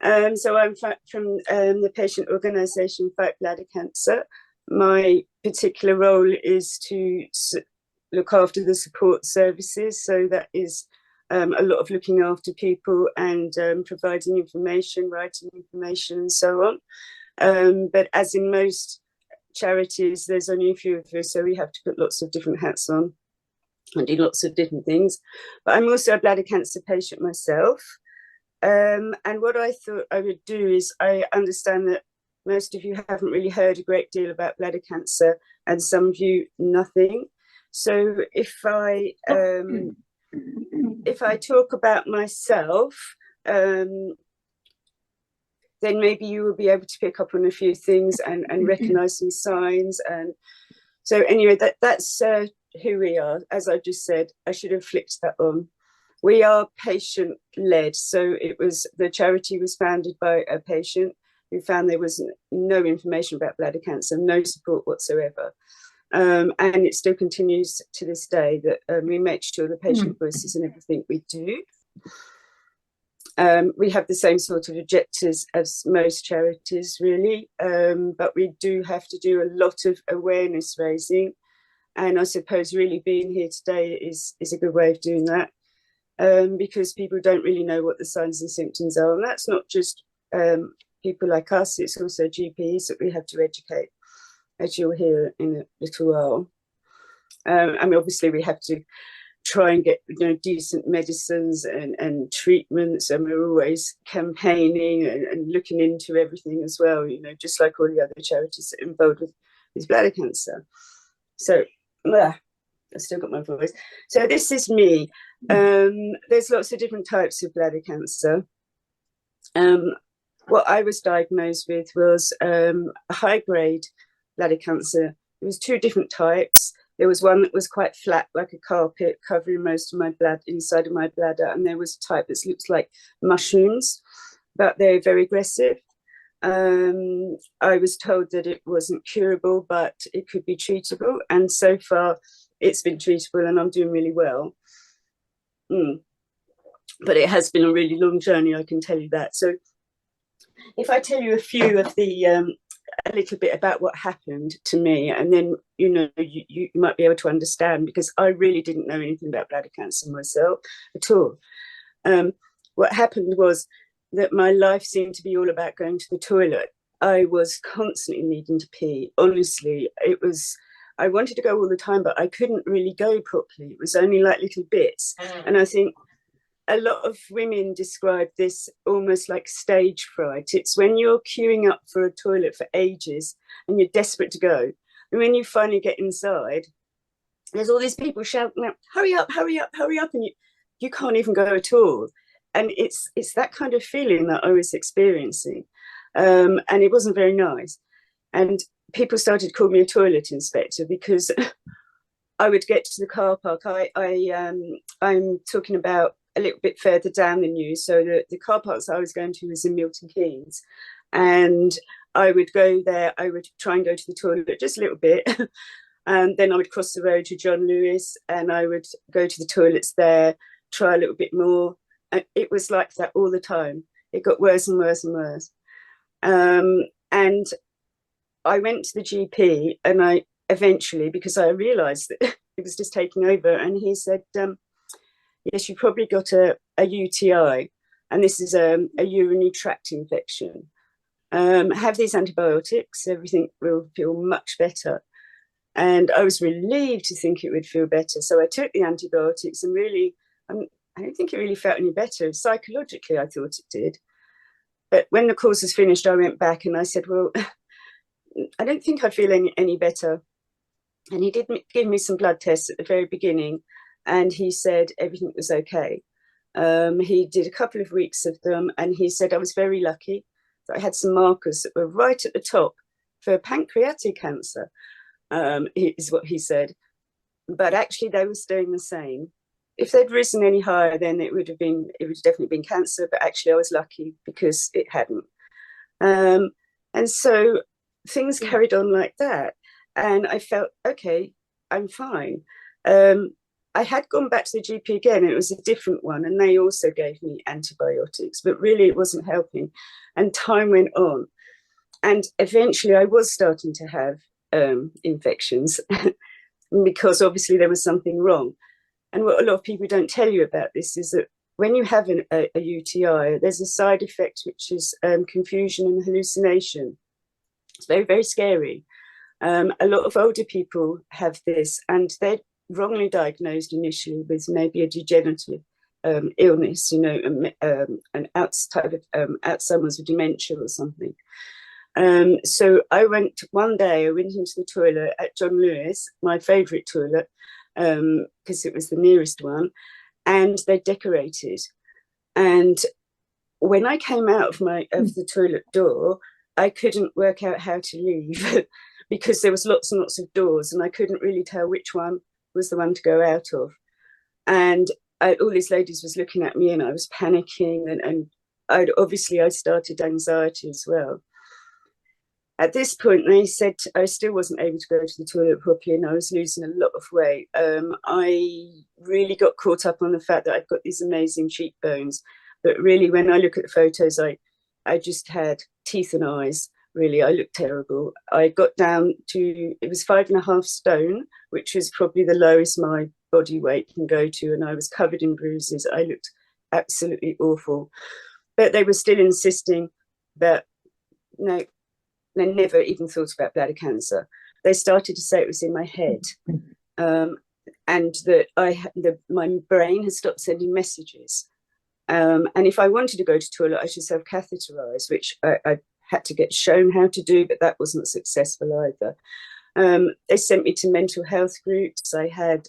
So I'm from the patient organisation Fight Bladder Cancer. My particular role is to look after the support services. So that is a lot of looking after people and providing information, writing information, and so on. But as in most charities, there's only a few of us, so we have to put lots of different hats on and do lots of different things. But I'm also a bladder cancer patient myself. And what I thought I would do is, I understand that most of you haven't really heard a great deal about bladder cancer, and some of you nothing. So if I talk about myself, then maybe you will be able to pick up on a few things and recognize some signs. And so anyway, that's who we are. As I just said, I should have flicked that on. We are patient-led, so the charity was founded by a patient who found there was no information about bladder cancer, no support whatsoever. And it still continues to this day that we make sure the patient voices in everything we do. We have the same sort of objectives as most charities, really, but we do have to do a lot of awareness raising. And I suppose really being here today is a good way of doing that. Because people don't really know what the signs and symptoms are. And that's not just people like us, it's also GPs that we have to educate, as you'll hear in a little while. And obviously we have to try and get decent medicines and treatments, and we're always campaigning and looking into everything as well, just like all the other charities that are involved with bladder cancer. So, I've still got my voice. So this is me. There's lots of different types of bladder cancer. What I was diagnosed with was a high-grade bladder cancer. There was two different types. There was one that was quite flat, like a carpet, covering most of my blood, inside of my bladder, and there was a type that looks like mushrooms, but they're very aggressive. I was told that it wasn't curable, but it could be treatable, and so far it's been treatable and I'm doing really well. But it has been a really long journey, I can tell you that. So if I tell you a few of a little bit about what happened to me, and then you might be able to understand, because I really didn't know anything about bladder cancer myself at all. What happened was that my life seemed to be all about going to the toilet. I was constantly needing to pee. Honestly, I wanted to go all the time, but I couldn't really go properly. It was only like little bits. And I think a lot of women describe this almost like stage fright. It's when you're queuing up for a toilet for ages and you're desperate to go. And when you finally get inside, there's all these people shouting out, hurry up, hurry up, hurry up. And you can't even go at all. And it's that kind of feeling that I was experiencing. And it wasn't very nice. And people started calling me a toilet inspector, because I would get to the car park. I'm talking about a little bit further down than you. So the car parks I was going to was in Milton Keynes. And I would go there, I would try and go to the toilet just a little bit. And then I would cross the road to John Lewis and I would go to the toilets there, try a little bit more. And it was like that all the time. It got worse and worse and worse. And I went to the GP, and I eventually, because I realised that it was just taking over, and he said, yes, you probably got a UTI, and this is a urinary tract infection. Have these antibiotics, everything will feel much better. And I was relieved to think it would feel better. So I took the antibiotics, and really, I don't think it really felt any better. Psychologically, I thought it did. But when the course was finished, I went back and I said, well, I don't think I feel any better. And he did give me some blood tests at the very beginning, and he said everything was okay. He did a couple of weeks of them, and he said I was very lucky that I had some markers that were right at the top for pancreatic cancer, is what he said. But actually they were staying the same. If they'd risen any higher, then it would definitely been cancer, but actually I was lucky because it hadn't. And so things carried on like that. And I felt, okay, I'm fine. I had gone back to the GP again, and it was a different one, and they also gave me antibiotics, but really it wasn't helping. And time went on, and eventually I was starting to have infections because obviously there was something wrong. And what a lot of people don't tell you about this is that when you have a UTI, there's a side effect which is confusion and hallucination. It's very, very scary. A lot of older people have this, and they're wrongly diagnosed initially with maybe a degenerative illness, you know, an type of Alzheimer's or dementia or something. So I went into the toilet at John Lewis, my favourite toilet, because it was the nearest one, and they decorated. And when I came out of the toilet door, I couldn't work out how to leave because there was lots and lots of doors, and I couldn't really tell which one was the one to go out of. And all these ladies was looking at me, and I was panicking, and I started anxiety as well. At this point, they said I still wasn't able to go to the toilet properly, and I was losing a lot of weight. I really got caught up on the fact that I've got these amazing cheekbones, but really, when I look at the photos, I just had teeth and eyes. Really, I looked terrible. I got down to, it was 5.5 stone, which was probably the lowest my body weight can go to, and I was covered in bruises. I looked absolutely awful, but they were still insisting that no. They never even thought about bladder cancer. They started to say it was in my head, and that my brain has stopped sending messages. And if I wanted to go to the toilet, I should self catheterize, which I had to get shown how to do, but that wasn't successful either. They sent me to mental health groups. I had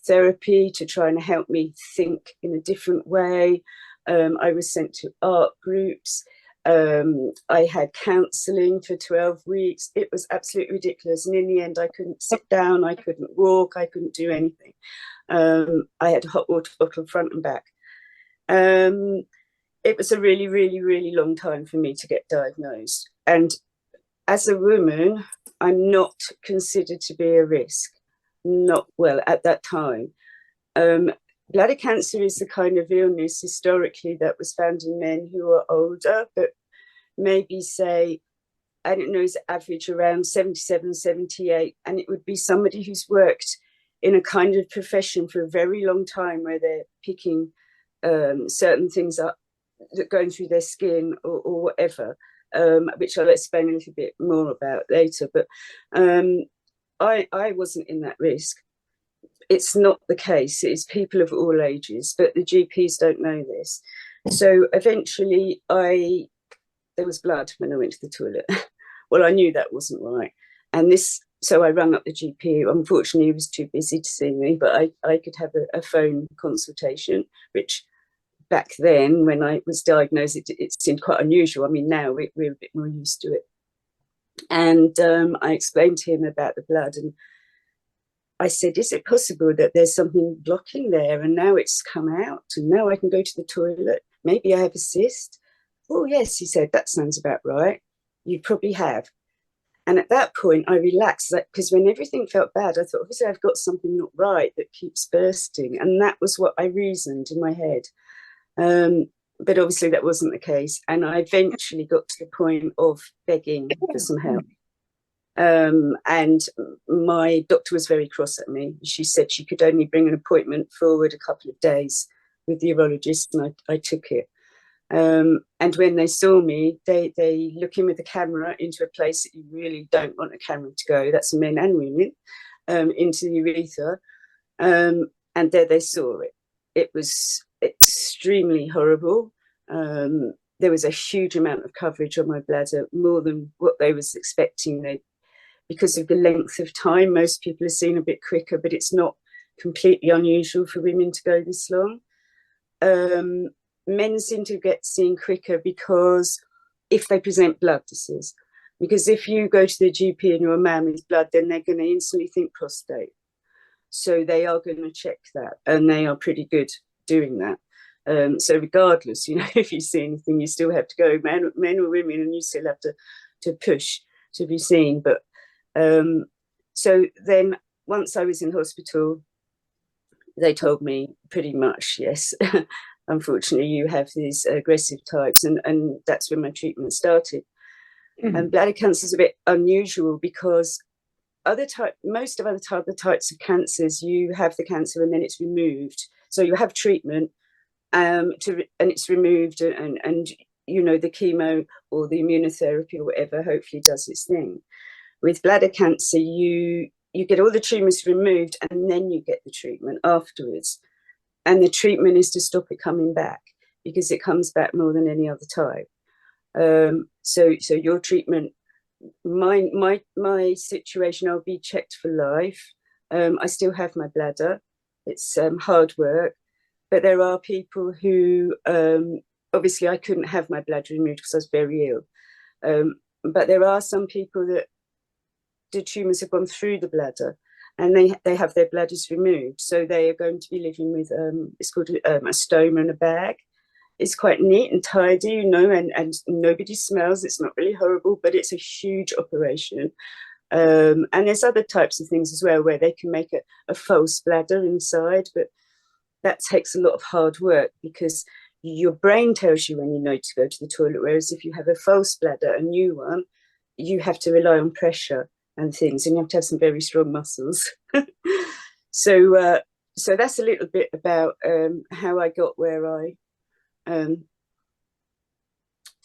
therapy to try and help me think in a different way. I was sent to art groups. I had counselling for 12 weeks. It was absolutely ridiculous. And in the end, I couldn't sit down, I couldn't walk, I couldn't do anything. I had a hot water bottle front and back. It was a really, really, really long time for me to get diagnosed. And as a woman, I'm not considered to be a risk. Not well at that time. Bladder cancer is the kind of illness historically that was found in men who are older, but maybe say, I don't know, is average around 77, 78. And it would be somebody who's worked in a kind of profession for a very long time where they're picking certain things up that going through their skin or whatever, which I'll explain a little bit more about later. But I wasn't in that risk. It's not the case. It's people of all ages, but the GPs don't know this. So eventually there was blood when I went to the toilet. Well, I knew that wasn't right. So I rang up the GP. Unfortunately, he was too busy to see me, but I could have a phone consultation, which back then when I was diagnosed, it seemed quite unusual. I mean, now we're a bit more used to it. And I explained to him about the blood, and I said, is it possible that there's something blocking there and now it's come out and now I can go to the toilet? Maybe I have a cyst. Oh, yes, he said, that sounds about right. You probably have. And at that point, I relaxed because when everything felt bad, I thought, obviously, I've got something not right that keeps bursting. And that was what I reasoned in my head. But obviously, that wasn't the case. And I eventually got to the point of begging for some help. And my doctor was very cross at me. She said she could only bring an appointment forward a couple of days with the urologist, and I took it. And when they saw me, they look in with the camera into a place that you really don't want a camera to go. That's men and women, into the urethra. And there they saw it. It was extremely horrible. There was a huge amount of coverage on my bladder, more than what they was expecting. Because of the length of time, most people are seen a bit quicker, but it's not completely unusual for women to go this long. Men seem to get seen quicker because if they present blood, this is. Because if you go to the GP and you're a man with blood, then they're going to instantly think prostate. So they are going to check that, and they are pretty good doing that. So regardless, if you see anything, you still have to go, men or women, and you still have to push to be seen. But so then once I was in hospital, they told me pretty much, yes, unfortunately, you have these aggressive types, and that's when my treatment started. And bladder cancer is a bit unusual because most of other types of cancers, you have the cancer and then it's removed. So you have treatment, and it's removed, and you know, the chemo or the immunotherapy or whatever hopefully does its thing. With bladder cancer, you get all the tumors removed and then you get the treatment afterwards. And the treatment is to stop it coming back, because it comes back more than any other type. So your treatment, my situation, I'll be checked for life. I still have my bladder. It's hard work, but there are people who, obviously I couldn't have my bladder removed because I was very ill. But there are some people that the tumours have gone through the bladder and they have their bladders removed. So they are going to be living with, it's called a stoma and a bag. It's quite neat and tidy, you know, and nobody smells. It's not really horrible, but it's a huge operation. And there's other types of things as well where they can make a false bladder inside, but that takes a lot of hard work because your brain tells you when you know to go to the toilet, whereas if you have a false bladder, a new one, you have to rely on pressure and things, and you have to have some very strong muscles. So that's a little bit about how I got where I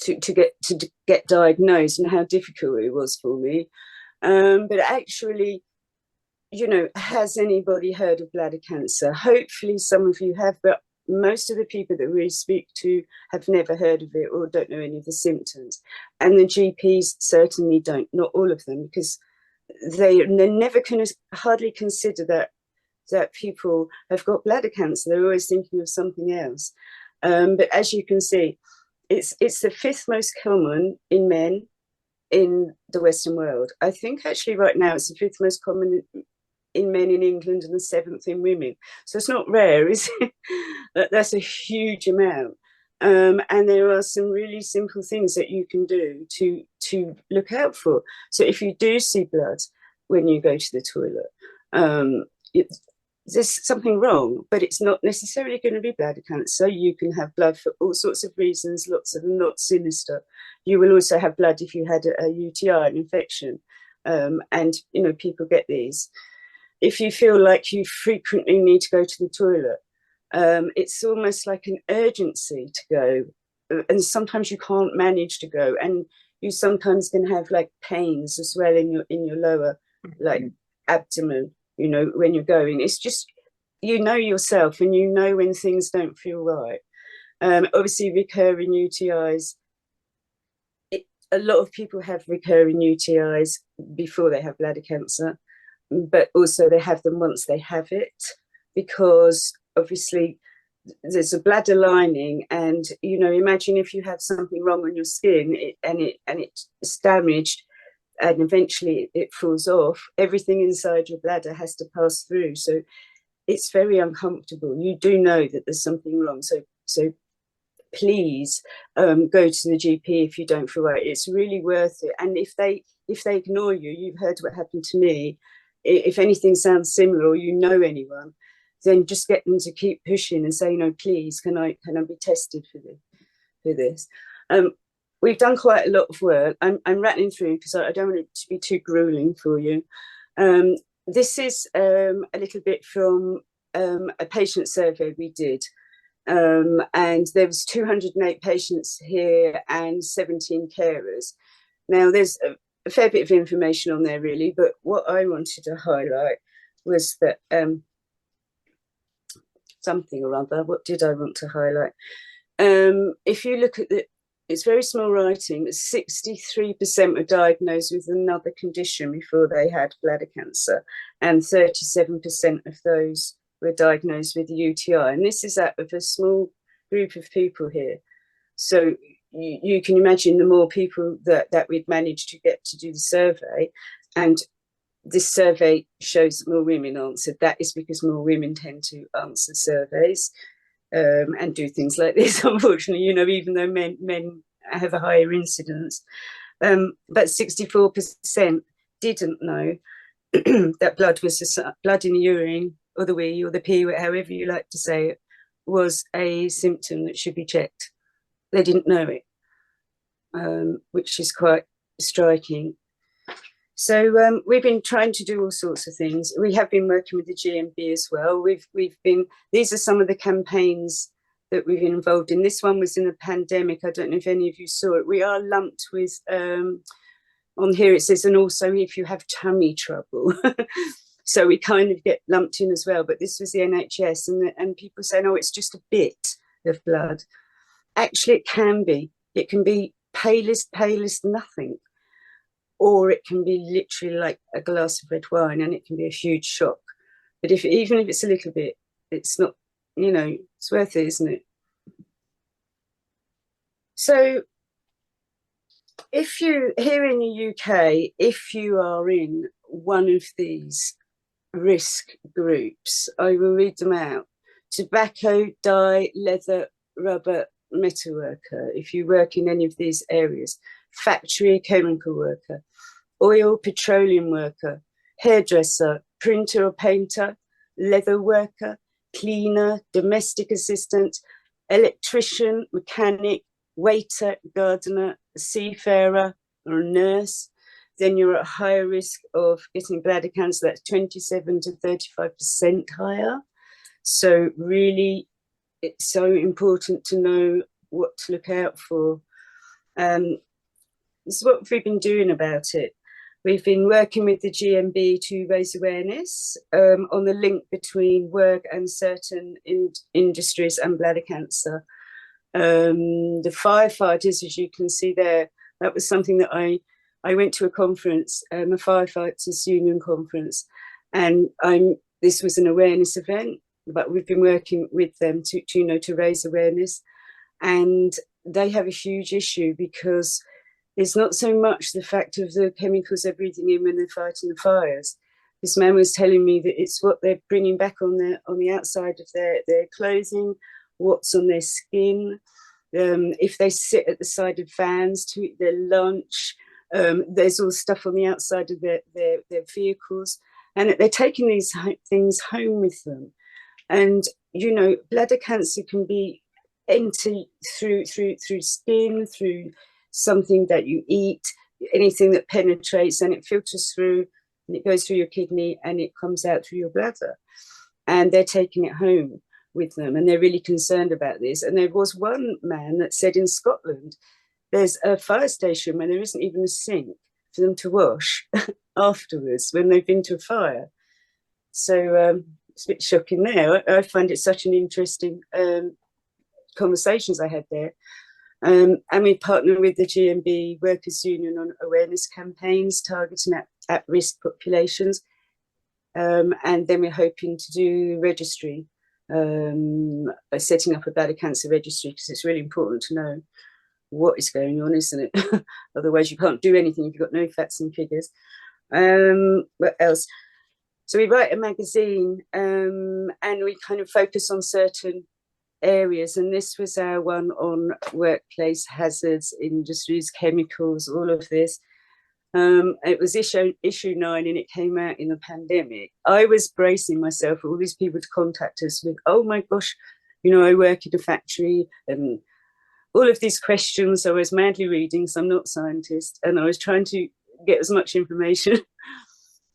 to get diagnosed and how difficult it was for me. But actually, you know, has anybody heard of bladder cancer? Hopefully some of you have, but most of the people that we speak to have never heard of it or don't know any of the symptoms. And the GPs certainly don't, not all of them, because they never can hardly consider that people have got bladder cancer. They're always thinking of something else. But as you can see, it's the 5th most common in men in the Western world. I think actually right now it's the 5th most common in men in England and the 7th in women. So it's not rare, is it? That's a huge amount. And there are some really simple things that you can do to look out for. So if you do see blood when you go to the toilet, there's something wrong, but it's not necessarily going to be bladder cancer. You can have blood for all sorts of reasons, lots of them not sinister. You will also have blood if you had a UTI, an infection, and you know, people get these. If you feel like you frequently need to go to the toilet, it's almost like an urgency to go, and sometimes you can't manage to go, and you sometimes can have like pains as well in your lower like abdomen, you know, when you're going. It's just, you know yourself and you know when things don't feel right. Obviously recurring UTIs, a lot of people have recurring UTIs before they have bladder cancer, but also they have them once they have it, because obviously there's a bladder lining, and you know, imagine if you have something wrong on your skin and it's damaged and eventually it falls off, everything inside your bladder has to pass through. So it's very uncomfortable. You do know that there's something wrong. So please go to the GP if you don't feel right. It's really worth it. And if they ignore you, you've heard what happened to me. If anything sounds similar or you know anyone, then just get them to keep pushing and say, you know, please, can I be tested for this? We've done quite a lot of work. I'm rattling through because I don't want it to be too grueling for you. This is a little bit from a patient survey we did. And there was 208 patients here and 17 carers. Now, there's a fair bit of information on there, really, but what I wanted to highlight was that something or other. What did I want to highlight? If you look at it's very small writing, 63% were diagnosed with another condition before they had bladder cancer, and 37% of those were diagnosed with UTI. And this is out of a small group of people here. So you can imagine the more people that we'd managed to get to do the survey, and this survey shows that more women answered. That is because more women tend to answer surveys and do things like this, unfortunately, you know, even though men have a higher incidence. But 64% didn't know. that blood was blood in the urine or the wee or the pee, however you like to say it, was a symptom that should be checked. They didn't know it, which is quite striking. So we've been trying to do all sorts of things. We have been working with the GMB as well. These are some of the campaigns that we've been involved in. This one was in the pandemic. I don't know if any of you saw it. We are lumped with, on here it says, and also if you have tummy trouble. So we kind of get lumped in as well. But this was the NHS, and people saying, oh, it's just a bit of blood. Actually, it can be. It can be palest nothing. Or it can be literally like a glass of red wine, and it can be a huge shock. But even if it's a little bit, it's not, it's worth it, isn't it? So if you, here in the UK, if you are in one of these risk groups, I will read them out. Tobacco, dye, leather, rubber, metal worker, if you work in any of these areas, factory, chemical worker, oil, petroleum worker, hairdresser, printer or painter, leather worker, cleaner, domestic assistant, electrician, mechanic, waiter, gardener, seafarer, or a nurse, then you're at higher risk of getting bladder cancer. That's 27 to 35% higher. So really, it's so important to know what to look out for. This is what we've been doing about it. We've been working with the GMB to raise awareness on the link between work and certain industries and bladder cancer. The firefighters, as you can see there, that was something that I went to a conference, a firefighters union conference, and this was an awareness event, but we've been working with them to raise awareness, and they have a huge issue because it's not so much the fact of the chemicals they're breathing in when they're fighting the fires. This man was telling me that it's what they're bringing back on the outside of their clothing, what's on their skin, if they sit at the side of vans to eat their lunch, there's all stuff on the outside of their vehicles, and they're taking these things home with them. And bladder cancer can be entered through skin, through something that you eat, anything that penetrates, and it filters through, and it goes through your kidney, and it comes out through your bladder. And they're taking it home with them, and they're really concerned about this. And there was one man that said in Scotland, there's a fire station where there isn't even a sink for them to wash afterwards when they've been to a fire. So it's a bit shocking there. I find it such an interesting conversations I had there. And we partner with the GMB Workers Union on awareness campaigns targeting at-risk populations. And then we're hoping to do registry, setting up a bladder cancer registry, because it's really important to know what is going on, isn't it? Otherwise you can't do anything if you've got no facts and figures. What else? So we write a magazine, and we kind of focus on certain areas, and this was our one on workplace hazards, industries, chemicals, all of this. It was issue 9, and it came out in the pandemic. I was bracing myself for all these people to contact us with, oh my gosh, I work in a factory, and all of these questions. I was madly reading, so I'm not a scientist, and I was trying to get as much information.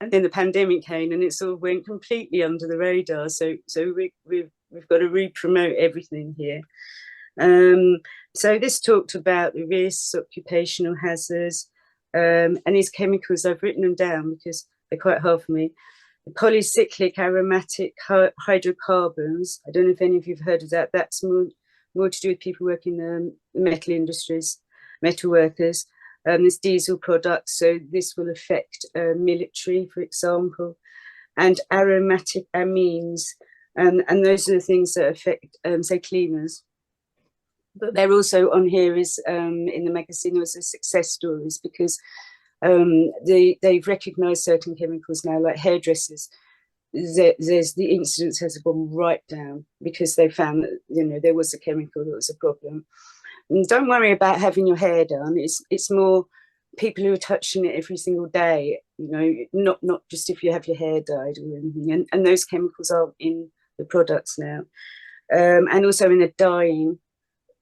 And then the pandemic came, and it sort of went completely under the radar. So we've got to re-promote everything here. So this talked about the risks, occupational hazards, and these chemicals. I've written them down because they're quite hard for me. The polycyclic aromatic hydrocarbons. I don't know if any of you've heard of that. That's more to do with people working in the metal industries, metal workers. There's diesel products, so this will affect military, for example, and aromatic amines, and those are the things that affect, say, cleaners. But they're also on here is in the magazine as success stories, because they've recognised certain chemicals now, like hairdressers. There's the incidence has gone right down because they found that there was a chemical that was a problem. And don't worry about having your hair done. It's more people who are touching it every single day, you know, not just if you have your hair dyed or anything, and those chemicals are in the products now. And also in the dyeing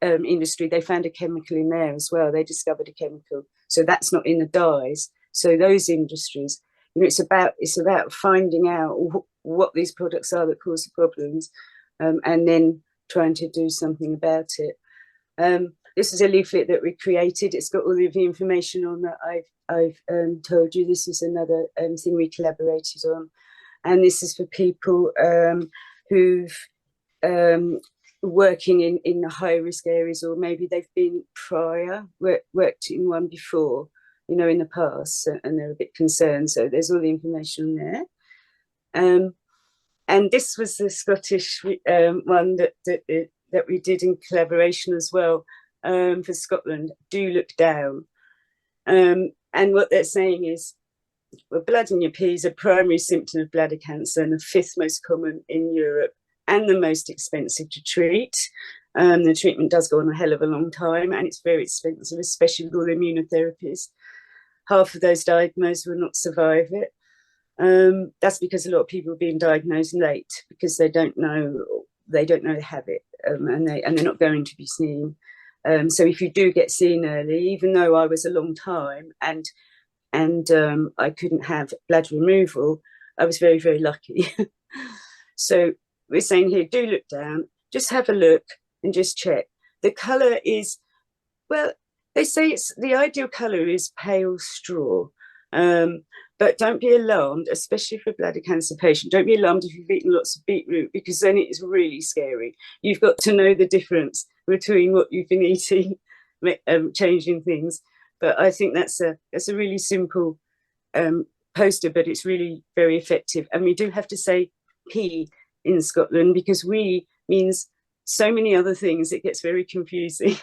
industry, they found a chemical in there as well. They discovered a chemical, so that's not in the dyes. So those industries, you know, it's about finding out what these products are that cause the problems, and then trying to do something about it. This is a leaflet that we created. It's got all of the information on that I've told you. This is another thing we collaborated on, and this is for people who've working in the high risk areas, or maybe they've been worked in one before, you know, in the past, and they're a bit concerned. So there's all the information there. And this was the Scottish one that we did in collaboration as well, for Scotland. Do look down. And what they're saying is, well, blood in your pee is a primary symptom of bladder cancer and the 5th most common in Europe and the most expensive to treat. The treatment does go on a hell of a long time, and it's very expensive, especially with all the immunotherapies. Half of those diagnosed will not survive it. That's because a lot of people are being diagnosed late because they don't know they have it, and they're not going to be seen. So if you do get seen early, even though I was a long time and I couldn't have bladder removal, I was very, very lucky. So we're saying here, do look down, just have a look and just check. The colour is, well, they say it's the ideal colour is pale straw. But don't be alarmed, especially for a bladder cancer patient. Don't be alarmed if you've eaten lots of beetroot, because then it is really scary. You've got to know the difference between what you've been eating, changing things. But I think that's a really simple poster, but it's really very effective. And we do have to say P in Scotland, because we means so many other things, it gets very confusing.